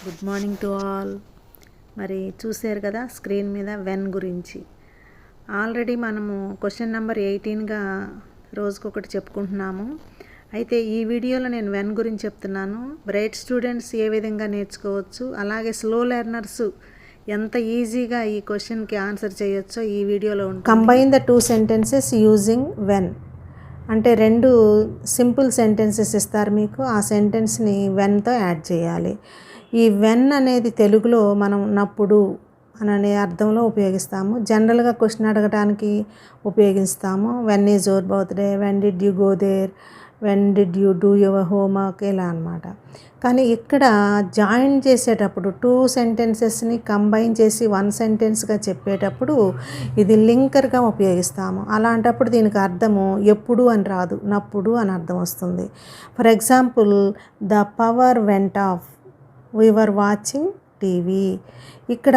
Good morning to all. మరి చూశారు కదా స్క్రీన్ మీద వెన్ గురించి. ఆల్రెడీ మనము క్వశ్చన్ నెంబర్ 18గా రోజుకొకటి చెప్పుకుంటున్నాము. అయితే ఈ వీడియోలో నేను వెన్ గురించి చెప్తున్నాను. బ్రైట్ స్టూడెంట్స్ ఏ విధంగా నేర్చుకోవచ్చు, అలాగే స్లో లెర్నర్స్ ఎంత ఈజీగా ఈ క్వశ్చన్కి ఆన్సర్ చేయొచ్చో ఈ వీడియోలో ఉంటుంది. Combine the two sentences using when అంటే రెండు సింపుల్ సెంటెన్సెస్ ఇస్తారు మీకు. ఆ సెంటెన్స్ని వెన్తో యాడ్ చేయాలి. ఈ వెన్ అనేది తెలుగులో మనం ఉన్నప్పుడు అనే అర్థంలో ఉపయోగిస్తాము. జనరల్గా క్వశ్చన్ అడగడానికి ఉపయోగిస్తాము. When is your birthday, when did you go there, when did you do your homework, ఇలా అనమాట. కానీ ఇక్కడ జాయిన్ చేసేటప్పుడు టూ సెంటెన్సెస్ని కంబైన్ చేసి వన్ సెంటెన్స్గా చెప్పేటప్పుడు ఇది లింకర్గా ఉపయోగిస్తాము. అలాంటప్పుడు దీనికి అర్థము ఎప్పుడు అని రాదు, నప్పుడు అని అర్థం వస్తుంది. For example, the power went of, we were watching TV. ఇక్కడ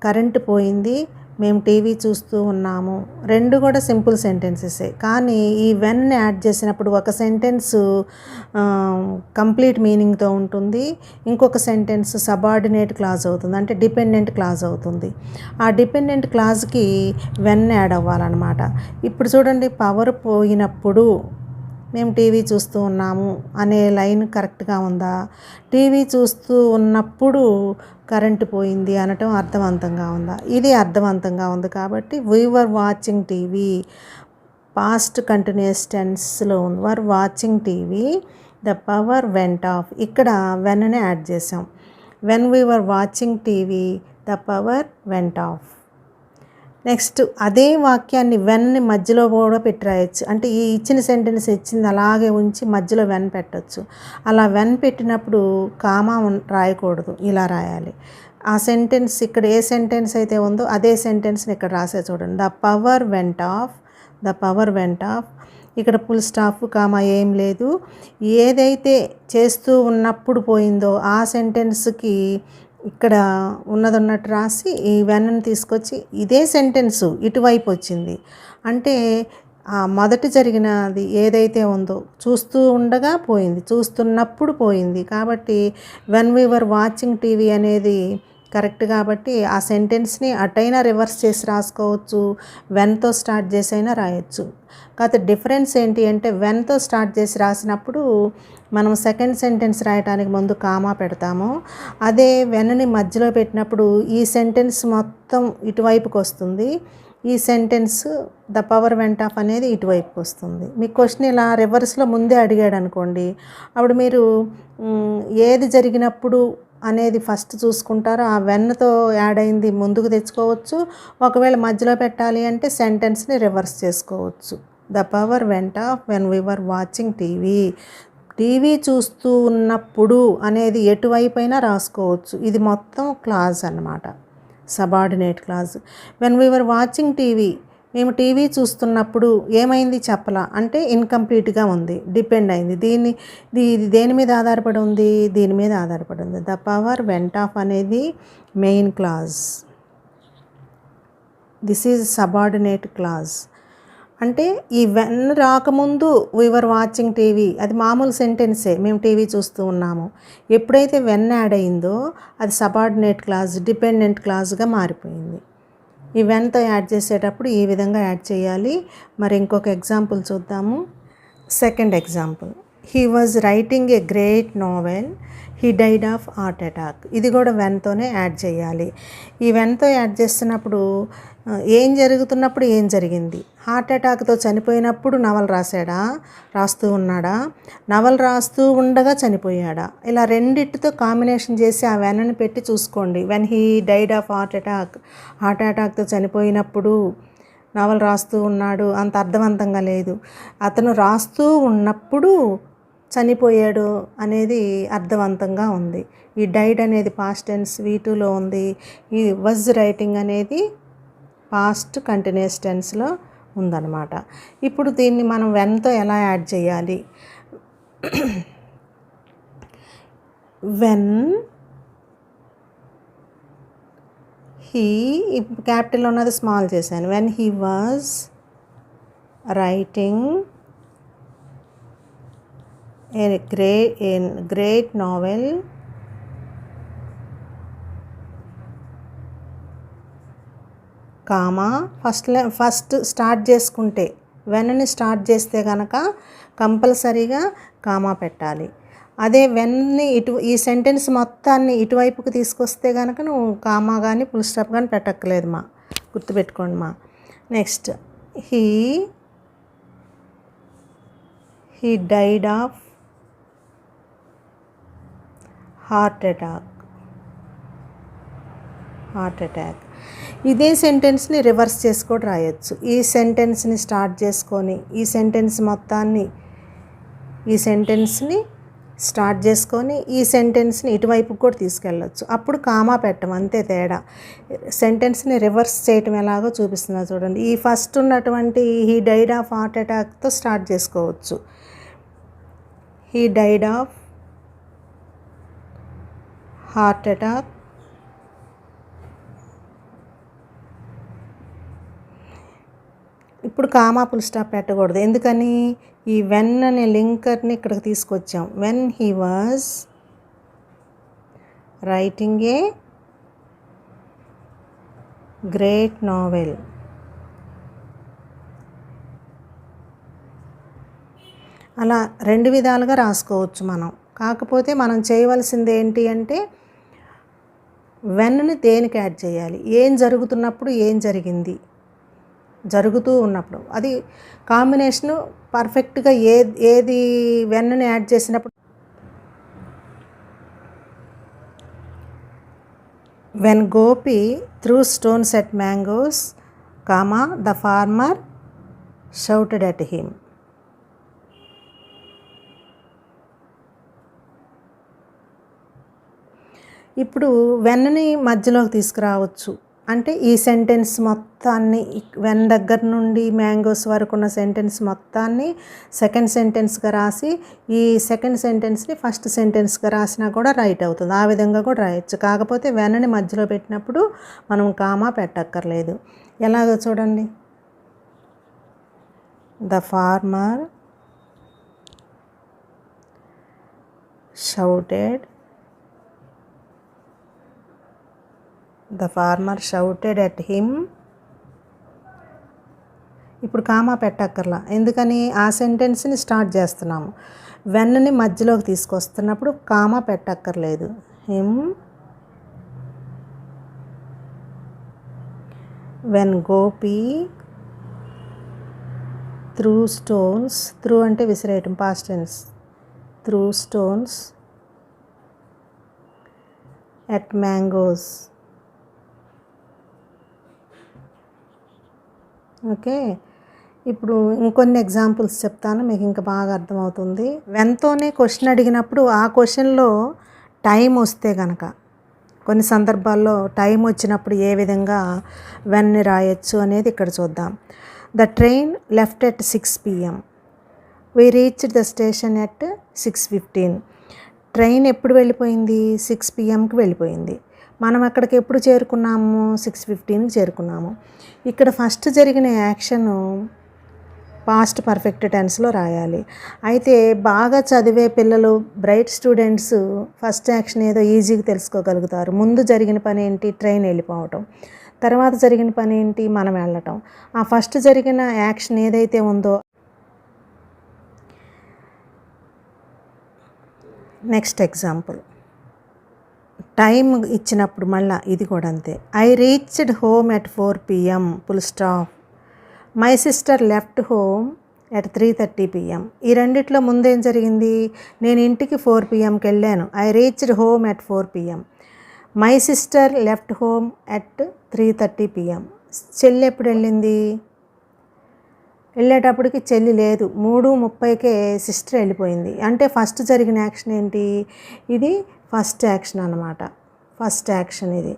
కరెంటు పోయింది, మేము టీవీ చూస్తూ ఉన్నాము. రెండు కూడా సింపుల్ సెంటెన్సెసే. కానీ ఈ వెన్ యాడ్ చేసినప్పుడు ఒక సెంటెన్స్ కంప్లీట్ మీనింగ్తో ఉంటుంది, ఇంకొక సెంటెన్స్ సబార్డినేట్ క్లాజ్ అవుతుంది, అంటే డిపెండెంట్ క్లాజ్ అవుతుంది. ఆ డిపెండెంట్ క్లాజ్కి వెన్ యాడ్ అవ్వాలన్నమాట. ఇప్పుడు చూడండి, పవర్ పోయినప్పుడు మేము టీవీ చూస్తూ ఉన్నాము అనే లైన్ కరెక్ట్గా ఉందా? టీవీ చూస్తూ ఉన్నప్పుడు కరెంటు పోయింది అనటం అర్థవంతంగా ఉందా? ఇది అర్థవంతంగా ఉంది కాబట్టి we were watching TV past continuous టెన్స్లో ఉంది. Were watching TV, the power went off. ఇక్కడ వెన్ని యాడ్ చేసాం. When we were watching TV, the power went off. Next అదే వాక్యాన్ని వెన్ని మధ్యలో కూడా పెట్టి రాయొచ్చు. అంటే ఈ ఇచ్చిన సెంటెన్స్ ఇచ్చింది అలాగే ఉంచి మధ్యలో వెన్ పెట్టచ్చు. అలా వెన్ పెట్టినప్పుడు కామా రాయకూడదు, ఇలా రాయాలి. ఆ సెంటెన్స్ ఇక్కడ ఏ సెంటెన్స్ అయితే ఉందో అదే సెంటెన్స్ని ఇక్కడ రాసే చూడండి. The power went of, the power went off. ఇక్కడ ఫుల్ స్టాప్ కామా ఏం లేదు. ఏదైతే చేస్తూ ఉన్నప్పుడు పోయిందో ఆ సెంటెన్స్కి ఇక్కడ ఉన్నట్టు రాసి ఈ వెన్ని తీసుకొచ్చి ఇదే సెంటెన్సు ఇటువైపు వచ్చింది. అంటే మొదటి జరిగినది ఏదైతే ఉందో చూస్తూ ఉండగా పోయింది, చూస్తున్నప్పుడు పోయింది. కాబట్టి when we were watching TV అనేది కరెక్ట్. కాబట్టి ఆ సెంటెన్స్ని అటైనా రివర్స్ చేసి రాసుకోవచ్చు, వెన్తో స్టార్ట్ చేసి అయినా రాయొచ్చు. కాకపోతే డిఫరెన్స్ ఏంటి అంటే వెన్తో స్టార్ట్ చేసి రాసినప్పుడు మనం సెకండ్ సెంటెన్స్ రాయడానికి ముందు కామా పెడతాము. అదే వెన్ని మధ్యలో పెట్టినప్పుడు ఈ సెంటెన్స్ మొత్తం ఇటువైపుకి వస్తుంది, ఈ sentence the power went of అనేది ఇటువైపుకి వస్తుంది. మీ క్వశ్చన్ ఇలా రివర్స్లో ముందే అడిగాడు అనుకోండి, అప్పుడు మీరు ఏది జరిగినప్పుడు అనేది ఫస్ట్ చూసుకుంటారు. ఆ వెన్తో యాడ్ అయింది ముందుకు తెచ్చుకోవచ్చు. ఒకవేళ మధ్యలో పెట్టాలి అంటే సెంటెన్స్ని రివర్స్ చేసుకోవచ్చు. The power went of when we were watching TV. TV చూస్తూ ఉన్నప్పుడు అనేది ఎటువైపు అయినా రాసుకోవచ్చు. ఇది మొత్తం క్లాజ్ అన్నమాట, subordinate clause. When we were watching TV, మేము టీవీ చూస్తున్నప్పుడు ఏమైంది చెప్పలా అంటే ఇన్కంప్లీట్గా ఉంది, డిపెండ్ అయింది. ఇది దేని మీద ఆధారపడి ఉంది? దీని మీద ఆధారపడి ఉంది. ద పవర్ వెంట్ ఆఫ్ అనేది main clause, this is subordinate clause. అంటే ఈ వెన్ రాకముందు వీ వర్ వాచింగ్ టీవీ అది మామూలు సెంటెన్సే, మేము టీవీ చూస్తూ ఉన్నాము. ఎప్పుడైతే వెన్ యాడ్ అయిందో అది సబార్డినేట్ క్లాజ్, డిపెండెంట్ క్లాజ్గా మారిపోయింది. ఈ వెన్తో యాడ్ చేసేటప్పుడు ఈ విధంగా యాడ్ చేయాలి. మరి ఇంకొక ఎగ్జాంపుల్ చూద్దాము. Second example, he was writing a great novel, he died of heart attack. ఇది కూడా వెన్తోనే యాడ్ చేయాలి. ఈ వెన్తో యాడ్ చేస్తున్నప్పుడు ఏం జరుగుతున్నప్పుడు ఏం జరిగింది? హార్ట్ అటాక్తో చనిపోయినప్పుడు నవల రాస్తూ ఉన్నాడా, నవల రాస్తూ ఉండగా చనిపోయాడా? ఇలా రెండిటితో కాంబినేషన్ చేసి ఆ వెన్ని పెట్టి చూసుకోండి. When he died of heart అటాక్తో చనిపోయినప్పుడు నవల రాస్తూ ఉన్నాడు, అంత అర్థవంతంగా లేదు. అతను రాస్తూ ఉన్నప్పుడు చనిపోయాడు అనేది అర్థవంతంగా ఉంది. ఈ డైడ్ అనేది పాస్ట్ టెన్స్ V2లో ఉంది. ఈ వాజ్ రైటింగ్ అనేది పాస్ట్ కంటిన్యూస్ టెన్స్లో ఉందన్నమాట. ఇప్పుడు దీన్ని మనం వెన్తో ఎలా యాడ్ చేయాలి? వెన్ హీ, క్యాపిటల్ ఉన్నది స్మాల్ చేశాను. When he was writing a great novel, comma first start చేసుకుంటే వెన్ని స్టార్ట్ చేస్తే కనుక కంపల్సరీగా కామా పెట్టాలి. అదే వెన్ని ఈ సెంటెన్స్ మొత్తాన్ని ఇటువైపుకి తీసుకొస్తే కనుక నువ్వు కామా కానీ ఫుల్ స్టాప్ కానీ పెట్టక్కర్లేదు మా, గుర్తుపెట్టుకోండి మా. Next he died of heart attack. ఇదే సెంటెన్స్ని రివర్స్ చేసి కూడా రాయొచ్చు. ఈ సెంటెన్స్ని స్టార్ట్ చేసుకొని ఈ సెంటెన్స్ని ఇటువైపు కూడా తీసుకెళ్ళచ్చు. అప్పుడు కామా పెట్టం, అంతే తేడా. సెంటెన్స్ని రివర్స్ చేయటం ఎలాగో చూపిస్తున్నా చూడండి. ఈ ఫస్ట్ ఉన్నటువంటి హీ డైడ్ ఆఫ్ హార్ట్ అటాక్తో స్టార్ట్ చేసుకోవచ్చు. He died of heart attack. ఇప్పుడు కామా ఫుల్ స్టాప్ పెట్టకూడదు. ఎందుకని? ఈ వెన్ అనే లింకర్ని ఇక్కడికి తీసుకొచ్చాం. When he was writing a great novel. అలా రెండు విధాలుగా రాసుకోవచ్చు మనం. కాకపోతే మనం చేయవలసింది ఏంటి అంటే వెన్ని దేనికి యాడ్ చేయాలి, ఏం జరుగుతున్నప్పుడు, ఏం జరిగింది, జరుగుతూ ఉన్నప్పుడు. అది కాంబినేషను పర్ఫెక్ట్గా ఏది వెన్ని యాడ్ చేసినప్పుడు. When Gopi threw stones at mangoes, comma the farmer shouted at him. ఇప్పుడు వెన్ని మధ్యలోకి తీసుకురావచ్చు. అంటే ఈ సెంటెన్స్ మొత్తాన్ని వెన్ దగ్గర నుండి మ్యాంగోస్ వరకు ఉన్న సెంటెన్స్ మొత్తాన్ని సెకండ్ సెంటెన్స్గా రాసి ఈ సెకండ్ సెంటెన్స్ని ఫస్ట్ సెంటెన్స్గా రాసినా కూడా రైట్ అవుతుంది. ఆ విధంగా కూడా రాయొచ్చు. కాకపోతే వెన్ని మధ్యలో పెట్టినప్పుడు మనం కామా పెట్టక్కర్లేదు. ఎలాగో చూడండి. The farmer shouted at him. ఇప్పుడు కామా పెట్టక్కర్లా. ఎందుకని? ఆ సెంటెన్స్ని స్టార్ట్ చేస్తున్నాము. వెన్ని మధ్యలోకి తీసుకొస్తున్నప్పుడు కామా పెట్టక్కర్లేదు. Him when Gopi threw stones, threw అంటే విసిరేయటం, past tense, threw stones at mangoes. Okay, ఇప్పుడు ఇంకొన్ని ఎగ్జాంపుల్స్ చెప్తాను, మీకు ఇంకా బాగా అర్థమవుతుంది. వెన్తోనే క్వశ్చన్ అడిగినప్పుడు ఆ క్వశ్చన్లో టైం వస్తే కనుక, కొన్ని సందర్భాల్లో టైం వచ్చినప్పుడు ఏ విధంగా వెన్ని రాయొచ్చు అనేది ఇక్కడ చూద్దాం. The train left at 6 PM. We reached the station at 6:15. Train ఎప్పుడు వెళ్ళిపోయింది? 6 PMకి వెళ్ళిపోయింది. మనం అక్కడికి ఎప్పుడు చేరుకున్నాము? 6:15కి చేరుకున్నాము. ఇక్కడ ఫస్ట్ జరిగిన యాక్షను పాస్ట్ పర్ఫెక్ట్ టెన్స్లో రాయాలి. అయితే బాగా చదివే పిల్లలు, బ్రైట్ స్టూడెంట్స్ ఫస్ట్ యాక్షన్ ఏదో ఈజీగా తెలుసుకోగలుగుతారు. ముందు జరిగిన పని ఏంటి? ట్రైన్ వెళ్ళిపోవటం. తర్వాత జరిగిన పని ఏంటి? మనం వెళ్ళటం. ఆ ఫస్ట్ జరిగిన యాక్షన్ ఏదైతే ఉందో, నెక్స్ట్ ఎగ్జాంపుల్ టైం ఇచ్చినప్పుడు మళ్ళీ ఇది కూడా అంతే. I reached home at 4 PM full stop. My sister left home at 3:30 PM. ఈ రెండిట్లో ముందేం జరిగింది? నేను ఇంటికి 4 PMకి వెళ్ళాను. I reached home at 4 PM. My sister left home at 3:30 PM. చెల్లి ఎప్పుడు వెళ్ళింది? వెళ్ళేటప్పటికి చెల్లి లేదు. 3:30కే సిస్టర్ వెళ్ళిపోయింది. అంటే ఫస్ట్ జరిగిన యాక్షన్ ఏంటి? ఇది ఫస్ట్ యాక్షన్ అన్నమాట. ఫస్ట్ యాక్షన్ ఇది.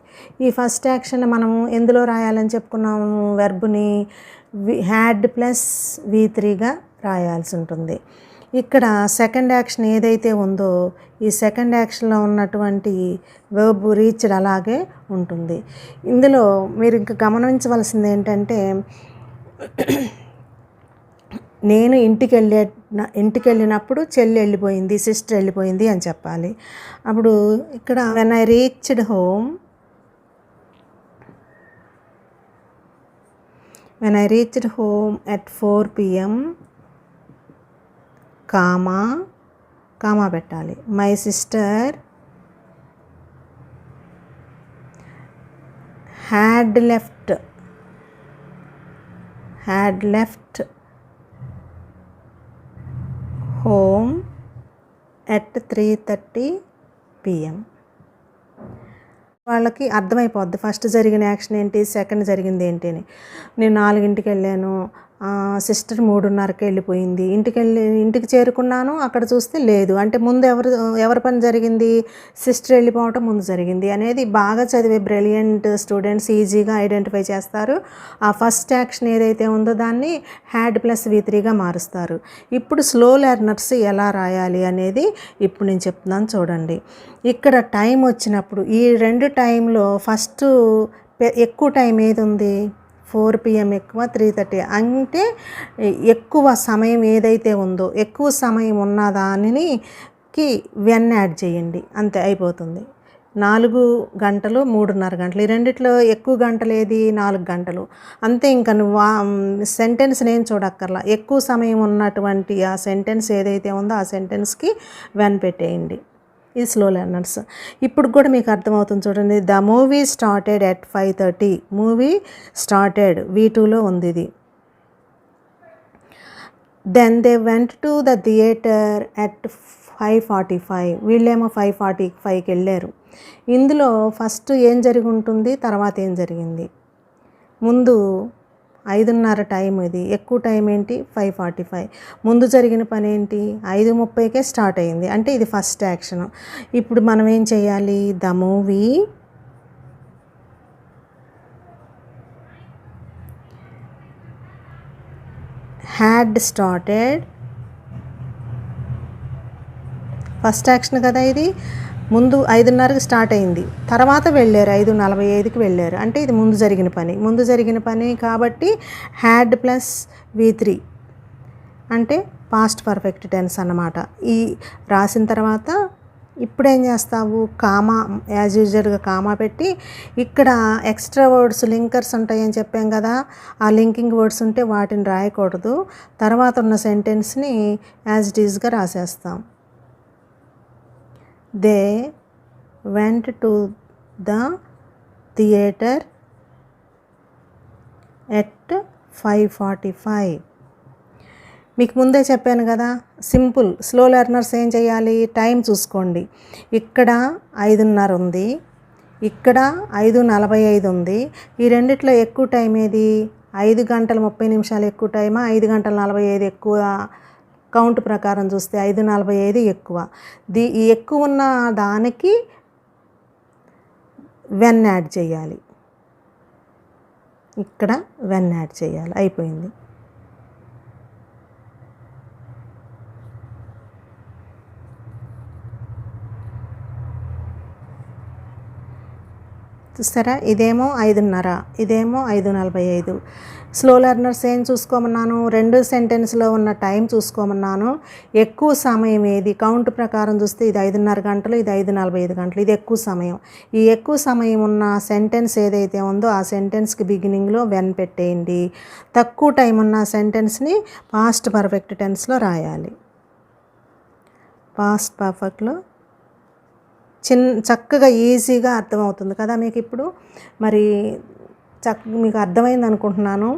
ఈ ఫస్ట్ యాక్షన్ మనము ఎందులో రాయాలని చెప్పుకున్నాము? వెర్బ్ని హ్యాడ్ ప్లస్ V3గా రాయాల్సి ఉంటుంది. ఇక్కడ సెకండ్ యాక్షన్ ఏదైతే ఉందో ఈ సెకండ్ యాక్షన్లో ఉన్నటువంటి వర్బ్ రీచ్డ్ అలాగే ఉంటుంది. ఇందులో మీరు ఇంకా గమనించవలసింది ఏంటంటే, నేను ఇంటికి వెళ్ళినప్పుడు చెల్లి వెళ్ళిపోయింది, సిస్టర్ వెళ్ళిపోయింది అని చెప్పాలి. అప్పుడు ఇక్కడ when I reached home when I reached home at 4 PM, comma పెట్టాలి. My sister had left home at 3:30 PM. వాళ్ళకి అర్థమైపోద్ది ఫస్ట్ జరిగిన యాక్షన్ ఏంటి, సెకండ్ జరిగింది ఏంటి అని. నేను 4ంటికి వెళ్ళాను, సిస్టర్ 3:30కి వెళ్ళిపోయింది. ఇంటికి చేరుకున్నాను, అక్కడ చూస్తే లేదు. అంటే ముందు ఎవరి పని జరిగింది, సిస్టర్ వెళ్ళిపోవటం ముందు జరిగింది అనేది బాగా చదివే బ్రిలియంట్ స్టూడెంట్స్ ఈజీగా ఐడెంటిఫై చేస్తారు. ఆ ఫస్ట్ యాక్షన్ ఏదైతే ఉందో దాన్ని హ్యాడ్ ప్లస్ V3గా మారుస్తారు. ఇప్పుడు స్లో లెర్నర్స్ ఎలా రాయాలి అనేది ఇప్పుడు నేను చెప్తున్నాను చూడండి. ఇక్కడ టైం వచ్చినప్పుడు ఈ 2 టైంలో ఫస్ట్ ఎక్కువ టైం ఏది ఉంది, 4 PM ఎక్కువ, 3:30. అంటే ఎక్కువ సమయం ఏదైతే ఉందో ఎక్కువ సమయం ఉన్న దానికి వెన్ యాడ్ చేయండి, అంతే అయిపోతుంది. 4 గంటలు 3:30 గంటలు, ఈ రెండిట్లో ఎక్కువ గంటలు ఏది, 4 గంటలు అంతే. ఇంకా నువ్వు సెంటెన్స్ నేను చూడక్కర్లా, ఎక్కువ సమయం ఉన్నటువంటి ఆ సెంటెన్స్ ఏదైతే ఉందో ఆ సెంటెన్స్కి వెన్ పెట్టేయండి. ఇది స్లో లెర్నర్స్. ఇప్పుడు కూడా మీకు అర్థమవుతుంది చూడండి. The movie started at 5:30. Movie started V2లో ఉంది ఇది. Then they went to the theatre at 5:45. వీళ్ళేమో 5:45కి వెళ్ళారు. ఇందులో ఫస్ట్ ఏం జరిగి ఉంటుంది, తర్వాత ఏం జరిగింది. ముందు 5:30 టైం, ఇది ఎక్కువ టైం ఏంటి 5:45. ముందు జరిగిన పని ఏంటి, 5:30కే స్టార్ట్ అయింది, అంటే ఇది ఫస్ట్ యాక్షన్. ఇప్పుడు మనం ఏం చేయాలి, the movie had started, first action కదా ఇది. ముందు 5:30కి స్టార్ట్ అయింది, తర్వాత వెళ్ళారు 5:45కి వెళ్ళారు, అంటే ఇది ముందు జరిగిన పని కాబట్టి హ్యాడ్ ప్లస్ V3 అంటే పాస్ట్ పర్ఫెక్ట్ టెన్స్ అన్నమాట. ఈ రాసిన తర్వాత ఇప్పుడు ఏం చేస్తావు, కామా యాజ్ యూజువల్గా కామా పెట్టి, ఇక్కడ ఎక్స్ట్రా వర్డ్స్ లింకర్స్ ఉంటాయని చెప్పాం కదా, ఆ లింకింగ్ వర్డ్స్ ఉంటే వాటిని రాయకూడదు. తర్వాత ఉన్న సెంటెన్స్ని యాజ్ ఇట్ ఈజ్గా రాసేస్తాం. They went to the theatre at 5:45. మీకు ముందే చెప్పాను కదా, సింపుల్. స్లో లెర్నర్స్ ఏం చేయాలి, టైం చూసుకోండి. ఇక్కడ 5:30 ఉంది, ఇక్కడ 5:45 ఉంది. ఈ రెండిట్లో ఎక్కువ టైం ఏది, 5 గంటల 30 నిమిషాలు ఎక్కువ టైమా, 5 గంటల 45 ఎక్కువ. కౌంట్ ప్రకారం చూస్తే 5:45 ఎక్కువ. ఈ ఎక్కువ ఉన్న దానికి వెన్ యాడ్ చేయాలి, ఇక్కడ వెన్ యాడ్ చేయాలి, అయిపోయింది. చూస్తారా, ఇదేమో 5:30, ఇదేమో 5:45. స్లో లెర్నర్స్ ఏం చూసుకోమన్నాను, 2 సెంటెన్స్లో ఉన్న టైం చూసుకోమన్నాను. ఎక్కువ సమయం ఏది, కౌంట్ ప్రకారం చూస్తే ఇది 5:30 గంటలు, ఇది 5:45 గంటలు, ఇది ఎక్కువ సమయం. ఈ ఎక్కువ సమయం ఉన్న సెంటెన్స్ ఏదైతే ఉందో ఆ సెంటెన్స్కి బిగినింగ్లో వెన్ పెట్టేయండి. తక్కువ టైం ఉన్న సెంటెన్స్ని పాస్ట్ పర్ఫెక్ట్ టెన్స్లో రాయాలి. పాస్ట్ పర్ఫెక్ట్లో చక్కగా ఈజీగా అర్థమవుతుంది కదా మీకు. ఇప్పుడు మరి మీకు అర్థమైంది అనుకుంటున్నాను.